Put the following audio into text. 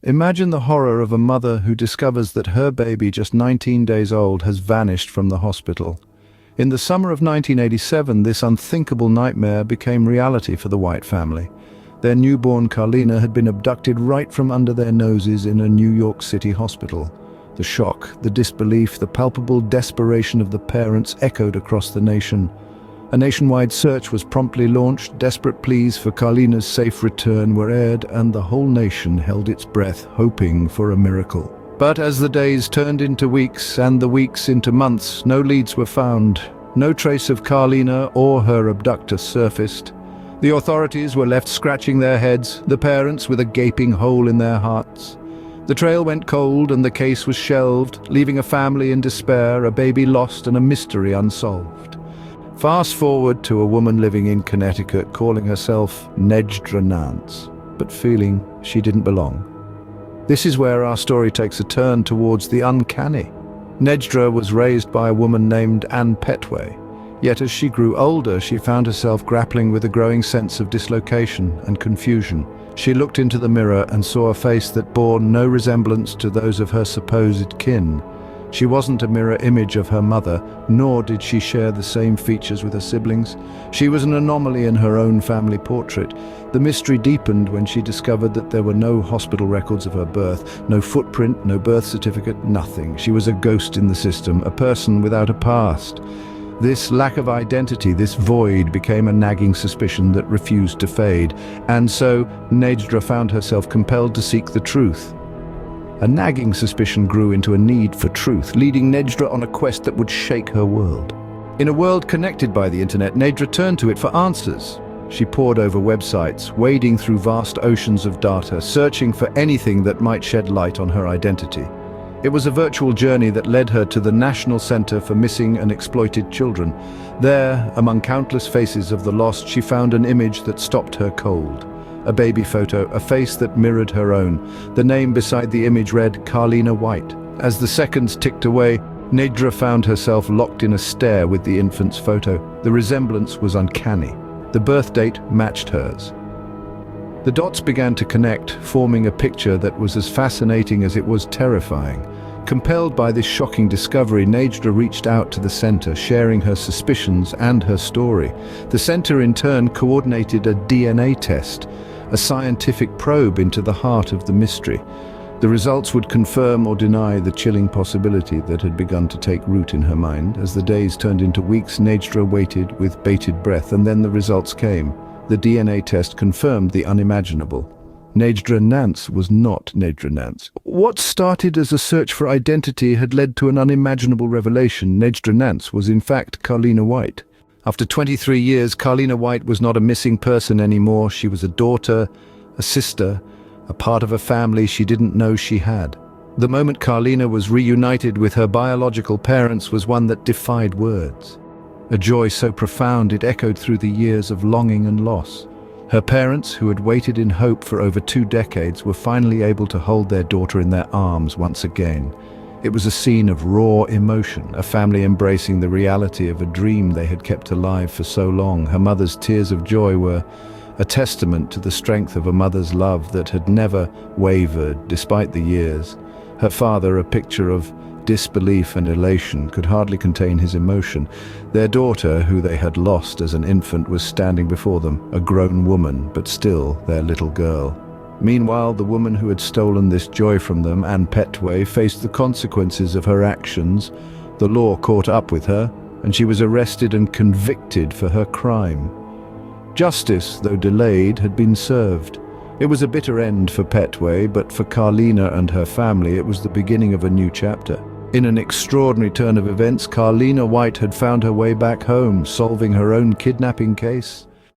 Imagine the horror of a mother who discovers that her baby, just 19 days old, has vanished from the hospital. In the summer of 1987, this unthinkable nightmare became reality for the White family. Their newborn Carlina had been abducted right from under their noses in a New York City hospital. The shock, the disbelief, the palpable desperation of the parents echoed across the nation. A nationwide search was promptly launched. Desperate pleas for Carlina's safe return were aired, and the whole nation held its breath, hoping for a miracle. But as the days turned into weeks and the weeks into months, no leads were found. No trace of Carlina or her abductor surfaced. The authorities were left scratching their heads, the parents with a gaping hole in their hearts. The trail went cold and the case was shelved, leaving a family in despair, a baby lost and a mystery unsolved. Fast forward to a woman living in Connecticut calling herself Nejdra Nance, but feeling she didn't belong. This is where our story takes a turn towards the uncanny. Nejdra was raised by a woman named Ann Petway, yet as she grew older she found herself grappling with a growing sense of dislocation and confusion. She looked into the mirror and saw a face that bore no resemblance to those of her supposed kin. She wasn't a mirror image of her mother, nor did she share the same features with her siblings. She was an anomaly in her own family portrait. The mystery deepened when she discovered that there were no hospital records of her birth, no footprint, no birth certificate, nothing. She was a ghost in the system, a person without a past. This lack of identity, this void, became a nagging suspicion that refused to fade, and so Nejdra found herself compelled to seek the truth. A nagging suspicion grew into a need for truth, leading Nejdra on a quest that would shake her world. In a world connected by the internet, Nejdra turned to it for answers. She pored over websites, wading through vast oceans of data, searching for anything that might shed light on her identity. It was a virtual journey that led her to the National Center for Missing and Exploited Children. There, among countless faces of the lost, she found an image that stopped her cold. A baby photo, a face that mirrored her own. The name beside the image read Carlina White. As the seconds ticked away, Nejdra found herself locked in a stare with the infant's photo. The resemblance was uncanny. The birth date matched hers. The dots began to connect, forming a picture that was as fascinating as it was terrifying. Compelled by this shocking discovery, Nejdra reached out to the center, sharing her suspicions and her story. The center in turn coordinated a DNA test, a scientific probe into the heart of the mystery. The results would confirm or deny the chilling possibility that had begun to take root in her mind. As the days turned into weeks, Nejdra waited with bated breath, and then the results came. The DNA test confirmed the unimaginable. Nejdra Nance was not Nejdra Nance. What started as a search for identity had led to an unimaginable revelation. Nejdra Nance was in fact Carlina White. After 23 years, Carlina White was not a missing person anymore. She was a daughter, a sister, a part of a family she didn't know she had. The moment Carlina was reunited with her biological parents was one that defied words. A joy so profound it echoed through the years of longing and loss. Her parents, who had waited in hope for over 2 decades, were finally able to hold their daughter in their arms once again. It was a scene of raw emotion, a family embracing the reality of a dream they had kept alive for so long. Her mother's tears of joy were a testament to the strength of a mother's love that had never wavered despite the years. Her father, a picture of disbelief and elation, could hardly contain his emotion. Their daughter, who they had lost as an infant, was standing before them, a grown woman, but still their little girl. Meanwhile, the woman who had stolen this joy from them, Ann Petway, faced the consequences of her actions. The law caught up with her, and she was arrested and convicted for her crime. Justice, though delayed, had been served. It was a bitter end for Petway, but for Carlina and her family it was the beginning of a new chapter. In an extraordinary turn of events, Carlina White had found her way back home, solving her own kidnapping case,